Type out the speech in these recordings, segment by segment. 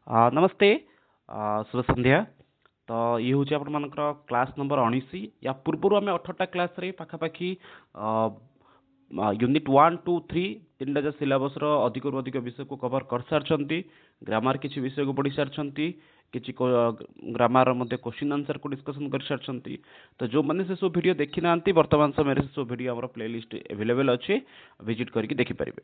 नमस्ते शुभ संध्या। तो ये हूँ आपण मानकर क्लास नंबर 19। या पूर्व आम 18टा क्लास रे पाखापाखि यूनिट 1 2 3 तीन टा सिलेबस रो अधिक रु अधिक विषय को कवर कर सारछंती। ग्रामर किछि विषय को पढ़ी सारछंती, किछि ग्रामर मध्ये क्वेश्चन आंसर को डिस्कशन कर सारछंती। तो जो माने से सब वीडियो देखि नांती वर्तमान समय रे सब वीडियो हमर प्लेलिस्ट अवेलेबल अछि, विजिट करके देखि परिबे।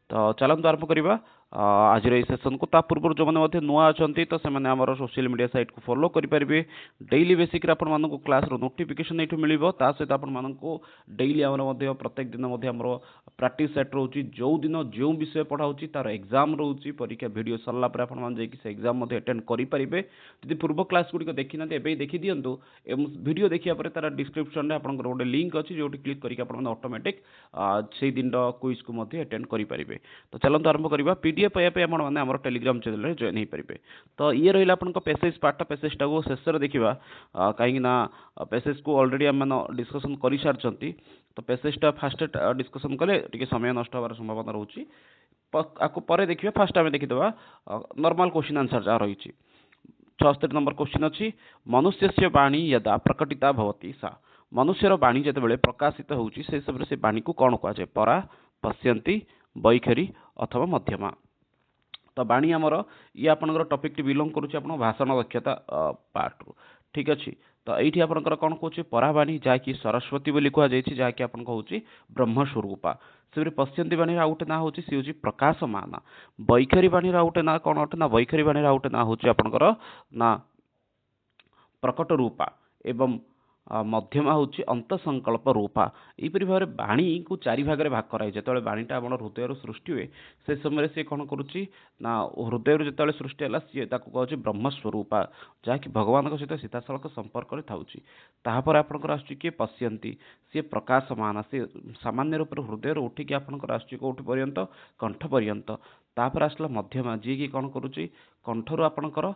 तो चलंतु आरंभ करिबा आज ए सेशन को। ता पूर्व जो मैंने नुआ अच्छा तो से सोशल मीडिया साइट को फॉलो करेंगे। डेली बेसिक आपण क्लास नोटिफिकेशन ये मिल सहित आपण डेली आमर प्रत्येक दिन आमर प्रैक्टिस सेट रोचे। जो दिन जो विषय पढ़ाऊँगी तार एग्जाम रोचे, परीक्षा वीडियो सरला से एग्जाम अटेंड करेंगे। जब पूर्व क्लास गुड़िक देखी ना एवं देखी दिंतु। वीडियो देखिए तार डिस्क्रिप्शन में आपंकर गोटे लिंक अच्छी जो क्लिक करके ऑटोमेटिक से दिन क्विज को अटेंड करेंगे। तो चलते आरंभ करवा। पीडीएफ पाइबा मैंने आम टेलीग्राम चैनल में जॉइन हो पारे। तो ये रहा आप पैसेज पार्ट पैसेज टाक शेष देखा कहीं पैसेज को अलरेडी आम डिस्कसन कर सारी। तो पैसेजटा फास्ट डिस्कसन कले टी समय नष्ट होवार संभावना रोचे। आपको पर देखिए। फास्ट आम देखीदे नॉर्मल क्वेश्चन आंसर जहाँ रही। 76 नंबर क्वेश्चन अच्छी। मनुष्य वाणी यदा प्रकटिता भवती सा। मनुष्यर वाणी जिते प्रकाशित होची से समय से वाणी को कौन कहुए? परा, पश्यंती, वैखरी अथवा मध्यमा। तो वाणी आमर ये आपंकर टपिक बिलोंग करुच्चे भाषण दक्षता पार्ट रु। ठीक अच्छे। तो ये आपंकर कौन कहे? परावाणी जहाँकि सरस्वती बोली कहुई, जहाँकि आप हूँ ब्रह्मस्वरूपा। से पश्यंती वाणी आउ गोटे ना हूँ सी हूँ प्रकाशमान। वैखरी वाणी आउ गोटे ना कौन अटे ना वैखरी वाणी आउ गोटे ना हूँ आपंकर ना प्रकट रूपा एवं मध्यमा हूँ अंतसंकल्प रूपा। यहपरी भाव में वाणी को चारि भाग में भाग कराई। जो वाणीटा आम हृदय सृष्टि हुए से समय सी कौन करुच्ची ना हृदय जो सृष्टि है सी कहे ब्रह्मस्वरूपा, जहाँकि भगवान सहित सीधासख संपर्क तापर आपंकर आसुच्ची किए पश्यंती, सी प्रकाशमान। सी सामान्य रूप से हृदय उठिकी आपंकर आसुच्ची कौटी पर्यंत? कंठ पर्यंत। तापर आसला मध्यमा, जी की कौन करुच्ची कंठर आपंकर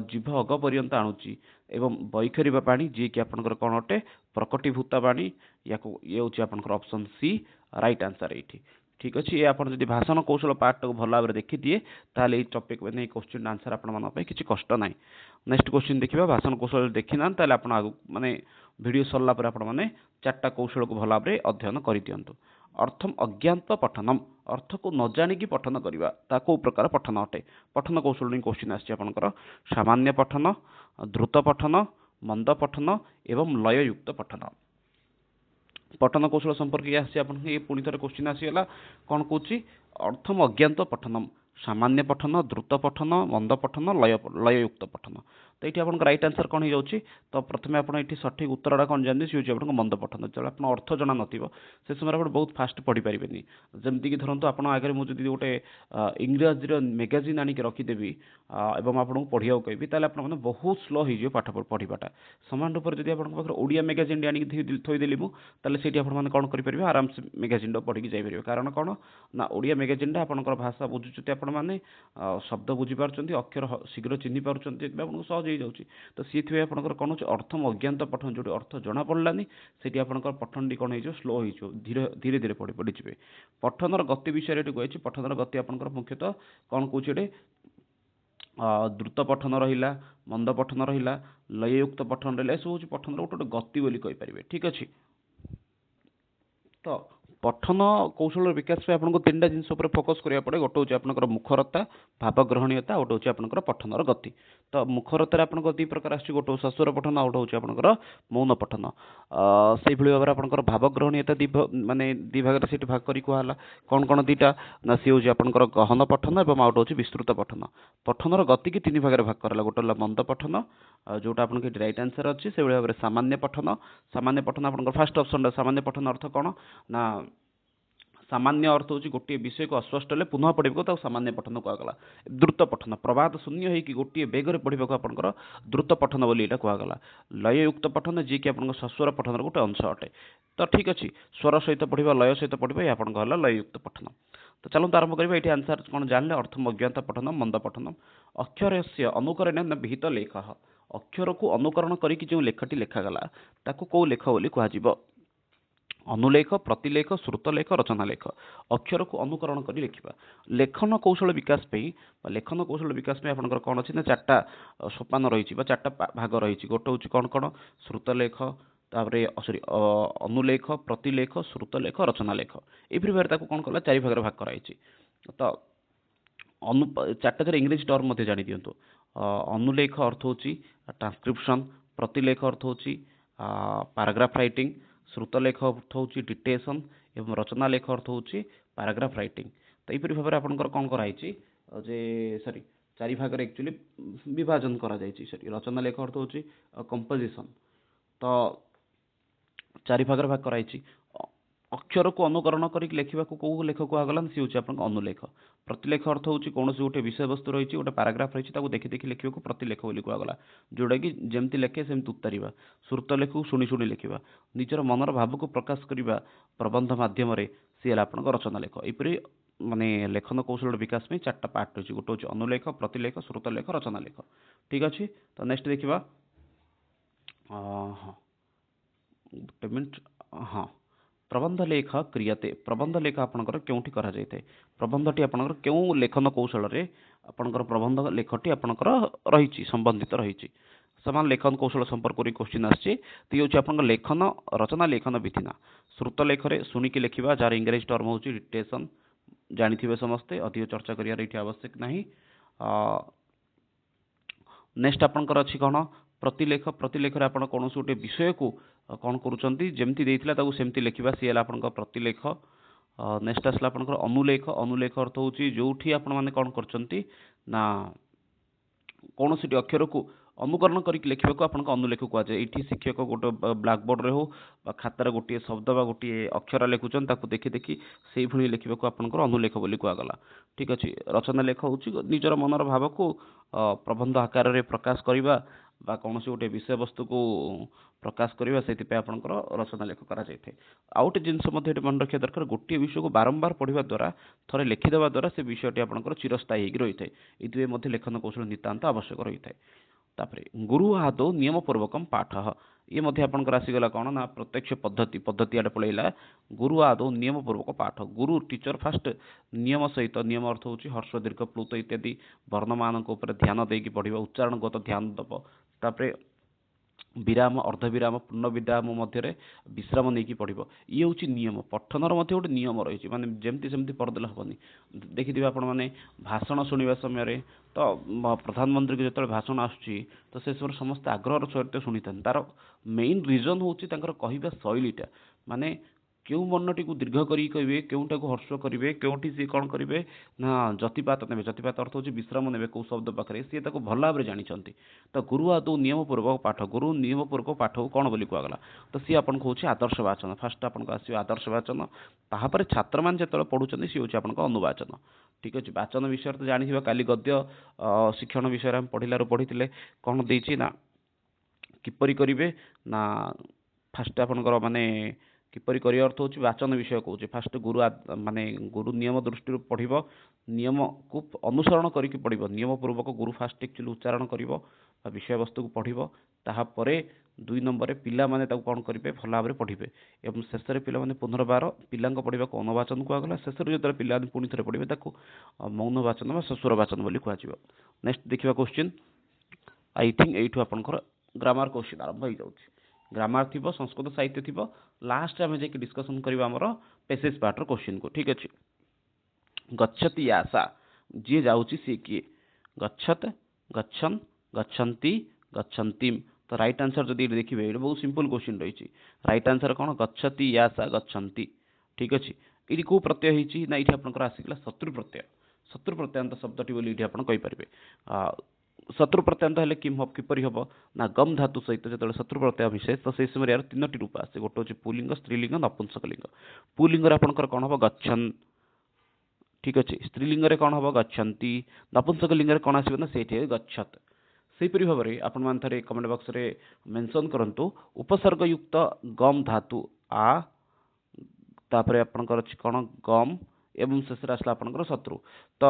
जीभ अग पर्यंत आणुची। एवं वैखरी वाणी जी कि आपंकर कौन अटे? प्रकटीभूता वाणी। या ये हूँ आपंकर ऑप्शन सी राइट आंसर ये। ठीक अच्छे। ये आप भाषण कौशल पार्ट को भल भाव में देखी दिए ताल ये टॉपिक में क्वेश्चन आंसर आपन किसी कष्ट ना। नेक्स्ट क्वेश्चन देखिए। भाषण कौशल देखी ना आप माने वीडियो सरला पर आपण माने 4टा कौशल को भल भाव में अध्ययन कर दिंतु। अर्थम अज्ञात पठनम, अर्थ को न जाणिकी पठन करवा ता को प्रकार पठन अटे? पठन कौशल क्वेश्चन आसकर सामान्य पठन, द्रुत पठन, मंद पठन एवं लययुक्त पठन। पठन कौशल संपर्क आसी पुणी थे क्वेश्चन आसीगला कौन कौच? अर्थम अज्ञात पठनम, सामान्य पठन, द्रुत पठन, मंद पठन, लययुक्त पठन। तो ये आप राइट आंसर कौन हो? तो प्रथम आप सठिक उत्तर कौन जानते सी हूँ आप मंद पठन। जो आप अर्थ जना न से समय आप बहुत फास्ट पढ़ी पारे। जमीक धरतु आप आगे मुझे गोटे इंग्राजी मैगजीन आणिक रखीदेवी एवं आपको पढ़ा कहि आपने बहुत स्लो हो पाठ पढ़ाटा। सामान रूप से जब आप ओडिया मैगजीन आनिक थोदेली मुझे आपने कौन करेंगे? आराम से मैगजीन पढ़ी जापर। कारण कौन ना ओडिया मैगजीन आपंकर भाषा बुझुच्च आपने शब्द बुझीपार, अक्षर शीघ्र चिन्ह पार्टी आपको सहज हो जाऊँगी। तो सी आपंकर कौन हो? अर्थम अज्ञात पठन जो अर्थ जना पड़लानी से आपंकर पठन टी कौन हो? स्लो हो धीरे धीरे पढ़ी पढ़ीजे। पठनर गति विषय कही। पठनर गति आपंकर मुख्यतः कौन कौचे? द्रुत पठन रहा, मंद पठन रहा, लययुक्त पठन रहा। सब हूँ पठन गोटे गति बोली कहींपारे। ठीक अच्छे। तो पठन कौशल विकास में आपको 3टा जिन फोकस करा पड़े। गोटे हूँ आपंकर मुखरता, भावग्रहणीयता, गोटे हूँ आपंकर पठनर गति। तो मुखरतार आपंकर 2 प्रकार आस, गोटे सस्वर पठन, गोटे हूँ आपंकर मौन पठन। से भाव में आपंकर भावग्रहणीयता माने 2 भाग से भाग कर कहला कौन कौन 2टा ना सी हूँ आपंकर गहन पठन और आउट हूँ विस्तृत पठन। पठनर गति की 3 भाग में भाग कराला। गोटे मंद पठन जोटा आपन राइट आंसर अच्छी से भाव में सामान्य पठन। सामान्य पठन आप फास्ट ऑप्शन सामान्य पठन अर्थ कौन ना सामान्य अर्थ हूँ गोटे विषय को अस्पष्ट हेल्ले पुनः पढ़ा सामान्य पठन कहगला। द्रुत पठन प्रवाद शून्य हो गोटे बेगर पढ़ा आपंकर द्रुत पठन बोली कहगला। लययुक्त पठन जी कि आप सस्वर पठन गोटे अंश अटे। तो ठीक अच्छे। स्वर सहित पढ़ा, लय सहित पढ़ा, ये आपंकर लययुक्त पठन। तो चलते आरंभ करेंगे। ये आंसर कौन जानले? अर्थम अज्ञात पठन, मंद पठन। अक्षर से अनुकरण विहित लेख, अक्षर को अनुकरण करके जो लेखटी लेखागला ताको कौ लेख बोली कहुजिबो? अनुलेख प्रतिलेख श्रुतलेख रचनालेख अक्षर को अनुकरण कर लिखा लेखन कौशल विकास लेखन कौशल विकास आपंकर कौन अच्छी ना चार्टा सोपान रही चार्टा भाग रही गोटे हूँ कौन कौन श्रुतलेख तापरे सॉरी अनुलेख प्रतिलेख श्रुतलेख रचनालेख एपरी भाव कौन कला चारि भाग भाग कराई तो चार्टा जरा इंग्रेजी टर्म मध्य जानी दिंतु अनुलेख अर्थ हूँ ट्रांसक्रिप्शन प्रतिलेख अर्थ हूँ पैराग्राफ राइटिंग श्रुतलेख अर्थ हूँ डिटेसन एवं रचनालेख अर्थ हूँ पैराग्राफ राइटिंग तो यहपरी भाव में आपंकर कौन कराई जे सॉरी चारि भाग एक्चुअली विभाजन करा जायछि सॉरी रचनालेख अर्थ हूँ कंपोजिशन तो चारि भाग भाग कराई अक्षर को अनुकरण करके लिखा कौ लेख कहगला सी हूँ आप अनुलेख प्रतिलेख अर्थ हूँ कौन गोटे विषय वस्तु रही गोटे पैराग्राफ रही देखि देखि लिखा प्रतिलेख बोली कहगला जोटा कि जमती लिखे सेमती उत्तरवा श्रुतलेख को शुणी शुणी लिखा निजर मनर भाव को प्रकाश करने प्रबंध मध्यम सी है आप रचनालेख यहपरी माने लेखन कौशल विकास में चार्टा पार्ट रही गोटे हूँ अनुलेख प्रतिलेख श्रुतलेख रचनालेख ठीक अच्छे तो नेक्स्ट देखा हाँ गोटे मिनट हाँ प्रबंध लेख क्रियते प्रबंध लेख आपंकर क्योंठी करा जाए प्रबंधटी आपंकर क्यों लेखन कौशल रे आपंकर प्रबंध लेखटी आपंकर रही संबंधित रही समान लेखन कौशल संपर्क क्वेश्चन आसी तो ये आप लेखन रचना लेखन विधिना श्रुतलेख शुणिकी लिखा जार इंग्रेजी टर्म हूँ डिटेसन जानी समस्ते अधिक चर्चा कर आवश्यक नहीं नेक्स्ट आपंकर अच्छी कौन प्रतिलेख प्रतिलेख आप कौन गोटे विषय को कौन करुँच सेमती लिखा सी है आप प्रतिलेख नेक्स्ट आसला आपंकर अनुलेख अनुलेख अर्थ हूँ जो आपने कौन कर कौन सी अक्षर को अनुकरण करके लिखा को आपन अनुलेख कहुए ये शिक्षक गोटे ब्लैक बोर्ड रे हो खातार गोटे शब्द बा गोटे अक्षर लिखुचन देखि देखि से भली लिखा को आपन अनुलेख बोली कहगला ठीक अच्छे रचनालेख हूँ निजर मनर भाव को प्रबंध आकार रे प्रकाश करवा बा कौन गोटे विषय वस्तु को प्रकाश करवा से आपंकर रचनालेख कराए आउ गोटे जिनस मन रखा दरकार गोटे विषय को बारंबार पढ़ा द्वारा थे लिखिदेवा द्वारा से विषयटी आपंकर चिरस्थायी रही है ये लेखन कौशल नितांत आवश्यक रही है तापरे गुरु आदौ नियम पूर्वकम पाठ ये आपंकर आसीगला कौन ना प्रत्यक्ष पद्धति पद्धति आड़े पलैला गुरु आदौ नियम पूर्वक पाठ गुरु टीचर फास्ट नियम सहित नियम अर्थ हूँ हर्ष दीर्घ प्लुत इत्यादि वर्णमान ध्यान देकी पढ़ा उच्चारणगत ध्यान दब तापरे विराम अर्धविराम पूर्ण विराम मध्य विश्राम नहीं पढ़ो ये हूँ नियम पठनर गोटे नियम रही है जमती सेमती पढ़देले हेनी देखिए आप भाषण शुणा समय तो प्रधानमंत्री को जो भाषण आसूँ तो से समय समस्त आग्रह सहित शुणी था तार मेन रिजन हूँ कहवा शैलीटा माने क्यों वर्णटी को दीर्घ करेंगे क्योंटा को हर्ष करेंगे क्योंटी सी कौन करेंगे ना जतिपात ने जतिपात अर्थ हूँ विश्राम ने कौ शब्द पाखे सी भल भाव में जानते तो गुरु आदौ नियम पूर्वक पाठ गुरु नियम पूर्वक पाठ को कौन बोली कहगला तो सी आपन को आदर्श वाचन फास्ट आपन को आसो आदर्श वाचन तापर छात्र मैंने जो पढ़ुं सी हूँ आप अनुवाचन ठीक अच्छे वाचन विषय तो जानी काली गद्य शिक्षण विषय में पढ़िलू पढ़ी कौन देना ना किपरि करेंगे ना फास्ट आपंकर माने किपरि कर अर्थ हूँ वाचन विषय कौचे फास्ट गुरु माने गुरु नियम दृष्टि पढ़ नियम को अनुसरण करके पढ़ नियम पूर्वक गुरु फास्ट एक्चुअली उच्चारण कर विषय वस्तु को पढ़ तापर दुई नंबर पिला माने कौन करेंगे भल भाव में पढ़े और शेष में पिला पुनर्बार पिला पढ़ा को अनुवाचन कहगला शेष जो पिला पुणी थे पढ़े मौन वाचन ससुर वाचन बोली कह नेक्स्ट देखा क्वेश्चन आई थिंक यू आपंकर ग्रामर क्वेश्चन आरंभ हो जाए ग्रामर थी संस्कृत साहित्य थी लास्ट आम जाकि डिस्कसन करवा आमर पेसेज पार्टर क्वेश्चन को ठीक अच्छे गच्छति आशा जी जाऊँगी सी किए गच्छत गच्छन गच्छन्ति गच्छन्तिम तो राइट आंसर जब देखिए ये बहुत सिंपल क्वेश्चन रही राइट आंसर कौन गच्छति आशा गच्छन्ति ठीक अच्छे ये कौ प्रत्यय होती ना ये आपंकर आसीगला शत्रु प्रत्यांत शब्दटी बोली ये आपरे शत्रु प्रत्यांत हेल्ले किपरि हम ना गम धातु सहित जो शत्रु प्रत्यय मिसे तो से समय यार तीनो रूप आसे गोटे हूँ पुलिंग स्त्रीलिंग नपुंसकलिंग पुलिंग आपंकर कौन हम गच्छन ठीक अच्छे स्त्रीलिंग कौन हम गच्छन्ति नपुंसकलिंग कौन आसो ना से गच्छत सेपरी भाव में आपण मैंने थे कमेंट बॉक्स रे मेंशन करंतु उपसर्गयुक्त गम धातु आ तापर आपंकर अच्छी कौन गम एवं शेष आसला आपनकर शत्रु। तो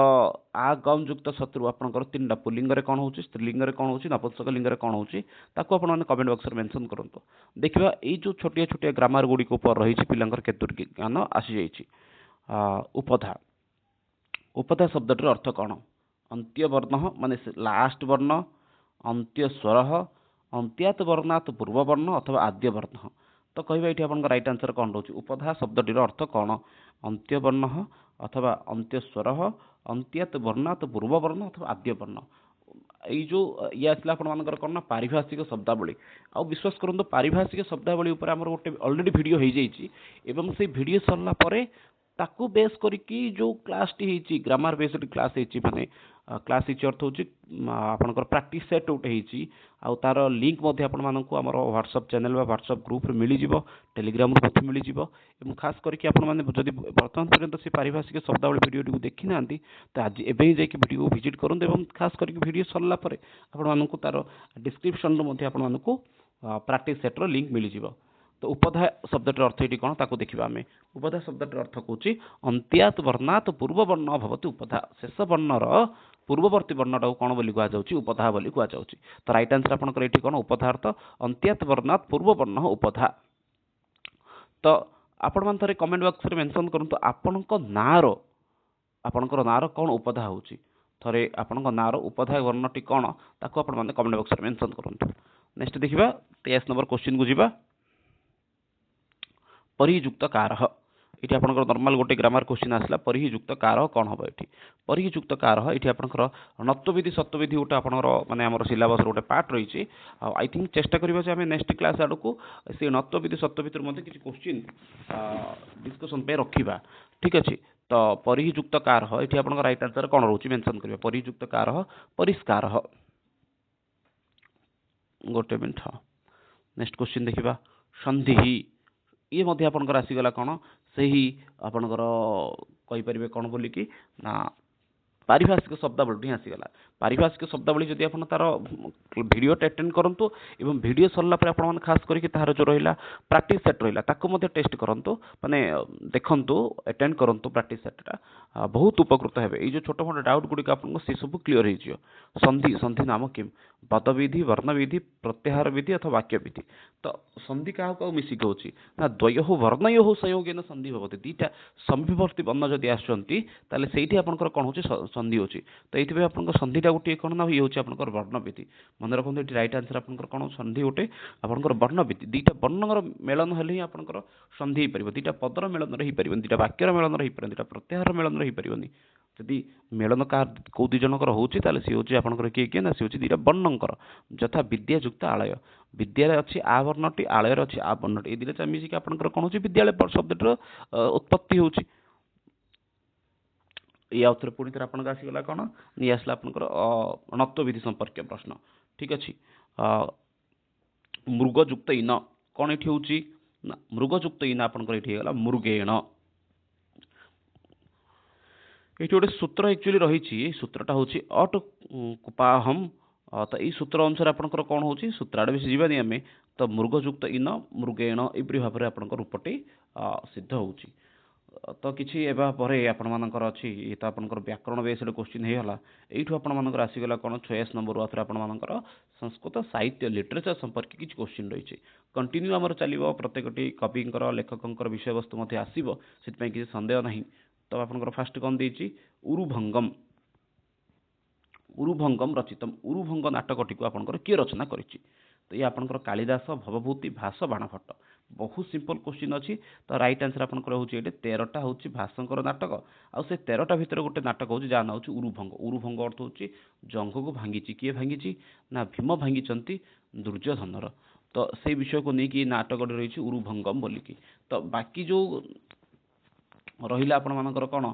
आ गम युक्त शत्रु आपनकर तीनटा पुल्लिंग रे कोन होची, स्त्रीलिंग रे कोन होची, नपुंसक लिंग रे कोन होची, ताको आपण माने कमेंट बॉक्स रे मेंशन करंतु। देखिबा एई जो छोटिया छोटिया ग्रामर गुडी को ऊपर रही छि पिलांकर केतुर ज्ञान आसी जाई छि। उपधा उपधा शब्दटर अर्थ कौन? अंत्य वर्ण माने लास्ट वर्ण, अंत्य स्वर, अंत्यात वर्णात पूर्व वर्ण अथवा आद्य वर्ण। तो कहबा ये आपन राइट आंसर कौन रोचे? उपधा शब्दटीर अर्थ कौन? अंत्य वर्ण अथवा अंत्य स्वर, अंत्यात वर्णात पूर्व वर्ण अथवा आद्य वर्ण। ये जो ये आसला आपण मानकर कौन ना पारिभाषिक शब्दावली। आ विश्वास करंतु पारिभाषिक शब्दावली ऊपर हमर गोटे ऑलरेडी वीडियो हो जाइए एवं से वीडियो सरला परे ताकू बेस करिकी जो क्लास टी हेची ग्रामर बेस्ड क्लास हेची माने क्लास हेची अर्थ होची आपनकर प्रैक्टिस सेट उठे हेची आ तार लिंक मध्ये आपण मानकू हमर व्हाट्सएप चैनल बा व्हाट्सएप ग्रुप रे मिली जिवो, टेलीग्राम रे मध्ये मिली जिवो एवं खास करके आपण माने जदि वर्तमान पर्यंत से पारिभाषिक शब्दावली वीडियो टी देखि नांती त आज एबे ही जाके वीडियो को विजिट करन एवं खास करके वीडियो सरला परे आपण मानकू तार डिस्क्रिप्शन रे मध्ये आपण मानकू प्रैक्टिस सेट रो लिंक मिली जिवो। तो उपधा शब्दटर अर्थ ये कौन ताको देखिबा आमे। उपधा शब्दटर अर्थ कहूँ अंत्यात वर्णात पूर्व वर्ण भवति उपधा। शेष वर्णर पूर्ववर्ती वर्णटा कौन बोली कह जाउछि? उपधा बोली कह जाउछि। तो राइट आंसर आपनकर एठी कौन? उपधा अर्थ अंत्यात वर्णात पूर्व वर्ण उपधा। तो आपण मान थरे कमेंट बॉक्स रे मेंशन करंतु आपनक नारो आपनकर नारो कौन उपधा होउछि। थरे आपनक नारो उपधा वर्णटी कौन ताको आपण माने कमेंट बॉक्स रे मेंशन करंतु। नेक्स्ट देखिबा 23 नंबर क्वेश्चन को जिबा। परियुक्त कारः ये आपनकर नॉर्मल गोटे ग्रामर क्वेश्चन आसला। परियुक्त कारः कौन हम ये? परियुक्त कारः ये आपनकर नत्वविधि सत्वविधि गोटे आपनकर माने हमर सिलेबस गोटे पार्ट रही। आई थिंक चेष्टा करबा जे हमें नेक्स्ट क्लास आड़ को से नत्वविधि सत्वविधि मध्ये किछि क्वेश्चन डिस्कशन पे रखिबा। ठीक अछि। तो परियुक्त कारः ये आपनकर राइट आंसर कौन रहउछि मेंशन करबा। परियुक्त कारः परिष्कारः। गोटे मिनिट। नेक्स्ट क्वेश्चन देखिबा। संधि ये मध्य आपनकर आसीगला कौन से ही आपनकर कहि परिबे कौन बोली कि ना पारिभाषिक शब्दावली आसीगला। पारिभाषिक शब्दावली जदि आपन तार वीडियो अटेंड करंतु एवं वीडियो सरला पर आपन खास करके तार जो रहिला प्रैक्टिस सेट रहिला ताको मध्य टेस्ट करंतु माने देखंतु अटेंड करंतु प्रैक्टिस सेटटा बहुत उपकृत हेबे। ए जो छोट मोट डाउट गुडी आपन से सब क्लियर हे जियो। संधि संधि नाम किम? पदविधि, वर्णविधि, प्रत्याहार विधि अथवा वाक्य विधि। तो संधि क्या मिसिक होची ना द्वयोः वर्णयोः संयोगेन संधि भवति। दीटा संविभक्ति वर्ण जदि आछंती ताले सेठी आपनकर कोन होची संधि होची। तो एथिबे आपनकर संधिटा गोटे कोन ना होची आपनकर वर्णविधि। मन रखंतु एठी राइट आंसर आपनकर कोन संधि गोटे आपनकर वर्णविधि। दीटा वर्णर मेलन हेले ही आपनकर संधि हे परिबो। दीटा पदर मेलन रही परिबो, दीटा वाक्यर मेलन रही परिबो, दीटा प्रत्याहार मेलन रही परिबोनी। जदि मेलन का को दि जनकर होची ताले सी होची आपनकर किए ना सी होची दीटा वर्णंकर। यथा विद्या युक्त आलय। विद्यालय अच्छी आ वर्णटी, आलय अच्छी आ वर्णटी। ए दिले मिसिक आपनकर कोन होची विद्यालय शब्दटर उत्पत्ति होची। ये आउथरे पुणी थरे आपन आसी गला कोन नि आसला आपनकर नत्वविधि संपर्क प्रश्न। ठीक अछि। मृगयुक्त इन कोन एठी होची ना मृगयुक्त इन आपनकर एठी गला मृगेण। ये गोटे सूत्र एक्चुअली रही। सूत्रटा हूँ अट कुपाहम। तो यही सूत्र अनुसार आपनकर कौन होची सूत्र आड़े बेसी जीवानी आमे। तो मृगयुक्त इन मृगेण एपरी भाव में आपनकर रूपटी सिद्ध होची। तो किछि एबा परे आपण मानकर अछि ये तो आपनकर व्याकरण बेस्ड क्वेश्चन हे हला। एठु आपण मानकर आसीगला कोन 26 नंबर आथरे आपण मानकर संस्कृत साहित्य लिटरेचर संपर्क किछि क्वेश्चन रही। कंटिन्यू हमर चलिबो प्रत्येकटी कविंकर लेखकंकर विषय वस्तु मध्ये आसीबो सेति पई किछि संदेह नाही। तो आपनकर फास्ट कौन देछि उरुभंगम। उरुभंगम रचितम। उरुभंग नाटकटी को आपनकर किए रचना करिछि? तो ये आपनकर कालिदास, भवभूति, भास, बाणभट्ट। बहुत सिंपल क्वेश्चन अच्छी। तो राइट आंसर आपनकर होछि एटे 13टा होछि भासंकर नाटक। आ से 13टा भितर गोटे नाटक होछि जा ना होछि उरुभंग। उरुभंग अर्थ होछि जंग को भांगिछि। किए भांगिछि ना भीम भांगिचंती दुर्योधनर। तो से विषय को नेकी नाटक रही उरुभंगम बोलिकी। तो बाकी जो रहिला आपण मानकर कोन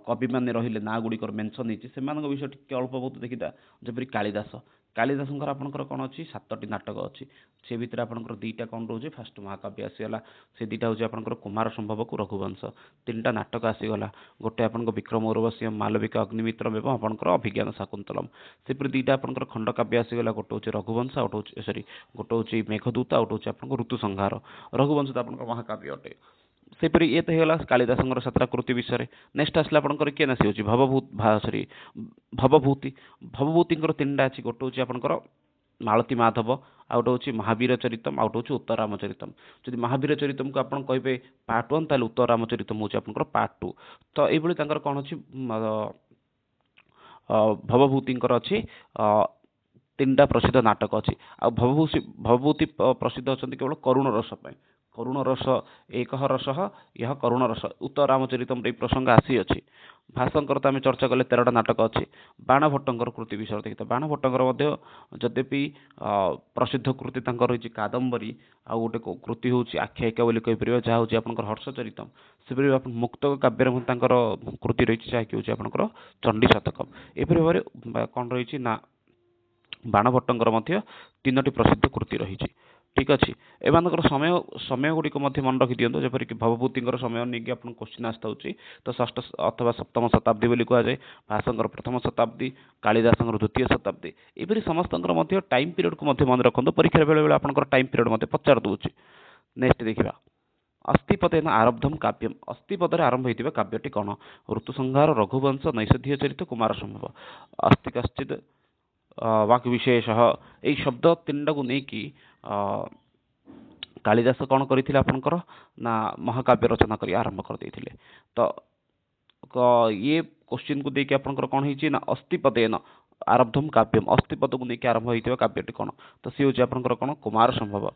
कवि माने रहिले ना गुडी मेंशन होती से विषय टिके अल्प बहुत देखिता। जपरी कालिदास कालिदासंकर आपनकर कोन अछि 7टी नाटक अछि। से भितर आपनकर दुईटा कोन रोजे फास्ट महाकाव्य आसीगला। से दुईटा होछि आपनकर कुमार संभव को रघुवंश। 3टा नाटक आसीगला। गोटे आपनकर विक्रम उर्वशी, मालविका, अग्निमित्र एवं आपनकर अभिज्ञान शाकुंतलम। से पर दुईटा आपनकर खंडकाव्य आसीगला। गोटे होछि रघुवंश, गोटे होछि सॉरी गोटे होछि मेघदूत, गोटे होछि आपनकर ऋतु संहार। रघुवंश तो आपनकर महाकाव्य अटे। सेपरि ये तो होगा कालिदासंकर 7टा कृति विषय। नेक्स्ट आसला आपनकर किए ना सी होची सॉरी भवभूति। भवभूतिंकर 3टा अछि, गोटे होची आपनकर मालती माधव, आ गोटे होची महावीर चरितम, आ गोटे होची उत्तर रामचरितम। जदि महावीर चरितम को आपण कहबे पार्ट 1 ताले उत्तर रामचरितम होची आपनकर पार्ट 2। तो एई भली तांकर कोन अछि भवभूतिंकर अछि 3टा प्रसिद्ध नाटक अछि। आ भवभूति प्रसिद्ध अछंती केवल करुण रस ପାଇଁ। करुण रस एक रस यह करुण रस उत्तर रामचरितम रे प्रसंग आसी अछि। भाषांकर तो आम चर्चा कले 13टा नाटक अछि। बाण भट्टंकर कृति विषय देखिता, बाण भट्टंकर मध्य यद्यपि प्रसिद्ध कृति तांकर रही कादंबरी, आ गोटे कृति होची आख्यायिका बोली कहि परिबा जहा होची आपनकर हर्षचरितम। सेपरि आपण मुक्तक काव्यर मध्य तांकर कृति रही जहा कि होची आपनकर चंडी शतकम। एपरि भाबरे कोन रही ना बाण भट्टंकर मध्य 3टी प्रसिद्ध कृति रही। ठीक अच्छे, एमानकर समय समय गुड़िक मन रखी दिंतु, जपरिक भवभूतिंकर समय नहीं आप क्वेश्चन आसता हो तो 6ठ अथवा 7म शताब्दी बोली कहुए, भाषांकर 1म शताब्दी, कालिदासंकर 2य शताब्दी। एपरी समस्त टाइम पीरियड को मन रखु, परीक्षा बेले बेले आप टाइम पीरियड मत पचार दूसरी। नेक्स्ट देखा अस्थिपदेन आरब्धम काव्यम। अस्थिपदरे आरंभ होता काव्यटी कौन? ऋतुसंहार, रघुवंश, नैषधीय चरित, कुमार संभव। अस्ति कश्चिद वाक् विशेष यही शब्द 3टा को लेकिन कालिदास कौन करथिले आपनकर ना महाकाव्य रचना करी आरंभ कर देथिले। तो ये क्वेश्चन को देके आपनकर कौन होइछि ना अस्थिपदेन आरब्धम काव्यम। अस्थिपद को लेके आरंभ होइथिबा काव्यटी कौन? तो सी होछि आपनकर कौन? कुमार संभव।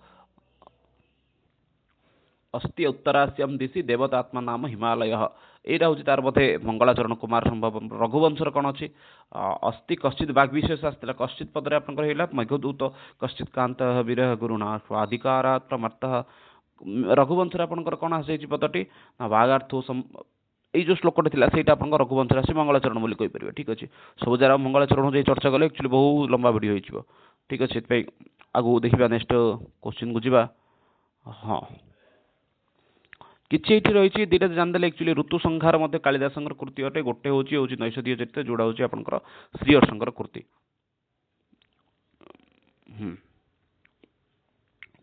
अस्ति उत्तरास्यम दिशि देवतात्मा नाम हिमालय, एटा हूँ तार बोधे मंगलाचरण कुमार संभव। रघुवंशर कौन अच्छी अस्ति कश्चित वाग्विशेष आसला, कश्चित पदरे आपंकर मेघदूत, कश्चित कांत विरह गुरुणा स्वाधिकारात् प्रमत्तः। रघुवंशर आपंकर कौन आसी पदटी ना वागार्थो ये जो श्लोकटे थिला सेटा आपंकर रघुवंशर आसी मंगलाचरण बोली कहि परिबे। ठीक अछि, सब जरा मंगलाचरण जे चर्चा कले एक्चुअली बहुत लंबा वीडियो होइछिबो। ठीक अछि, पे आगु देखिबा नेक्स्ट क्वेश्चन को जिबा। हाँ किछि एठी रही दुटा जानदेले एक्चुअली ऋतु संहार मध्य कालिदासंकर कृति अटे, गोटे होची नैषधीय चरित्र जोड़ा होची आपनकर श्रीहर्षंकर कृति।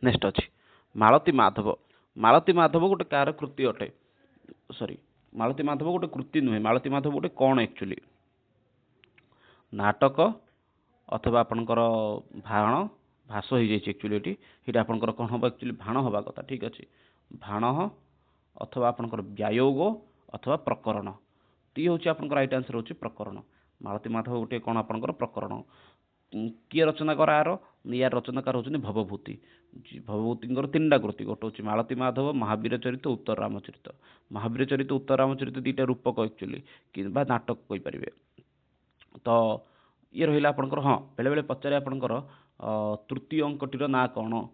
नेक्स्ट अछि मालती माधव। मालती माधव गोटे कार कृति अटे, सॉरी मालती माधव गोटे कृति नुहे, मालती माधव गोटे कौन एक्चुअली नाटक अथवा आपनकर भाण भाष हो जाइए। एक्चुअली ये आपनकर कौन हम एक्चुअली भाण हवा कथा। ठीक अच्छे, भाण अथवा आपनकर व्यायोग अथवा प्रकरण, ती हूँ आपनकर राइट आंसर होची प्रकरण। मालती माधव गोटे कौन आपनकर प्रकरण। किए रचनाकार यार रचनाकार होचनी भवभूति। भवभूतिंकर 3टा कृति, गोटे होची मालती माधव, महावीर चरित, उत्तर रामचरित। महावीर चरित उत्तर रामचरित 2टा रूपक एक्चुअली किंबा नाटक कहि परिबे। तो ये रहिला आपनकर हाँ बेले बेले पचारे आपनकर तृतीय अंकटीर ना कौन।